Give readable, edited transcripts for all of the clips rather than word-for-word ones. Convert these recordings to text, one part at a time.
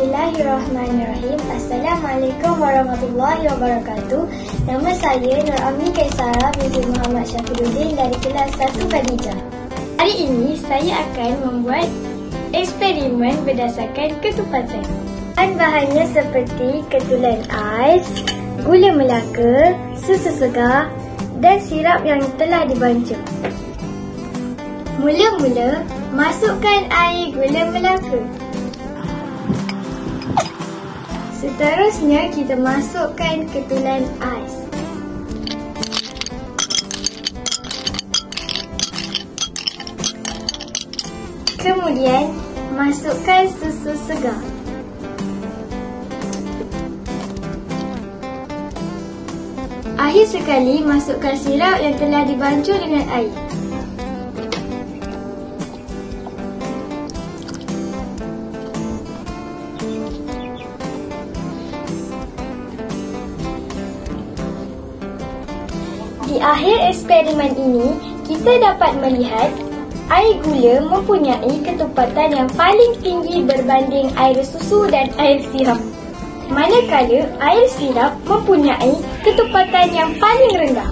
Bismillahirrahmanirrahim. Assalamualaikum warahmatullahi wabarakatuh. Nama saya Nur Amin Kaisara binti Muhammad Syafiruddin dari kelas 1 Khadijah. Hari ini saya akan membuat eksperimen berdasarkan ketupatan. Bahan-bahannya seperti ketulan ais, gula melaka, susu segar dan sirap yang telah dibancur. Mula-mula, masukkan air gula melaka. Seterusnya, kita masukkan ketulan ais. Kemudian, masukkan susu segar. Akhir sekali, masukkan sirap yang telah dibancur dengan air. Di akhir eksperimen ini, kita dapat melihat air gula mempunyai ketupatan yang paling tinggi berbanding air susu dan air sirap. Manakala air sirap mempunyai ketupatan yang paling rendah.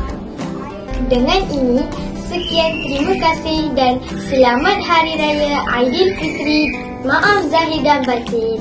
Dengan ini, sekian, terima kasih dan selamat Hari Raya Aidilfitri. Maaf zahir dan batin.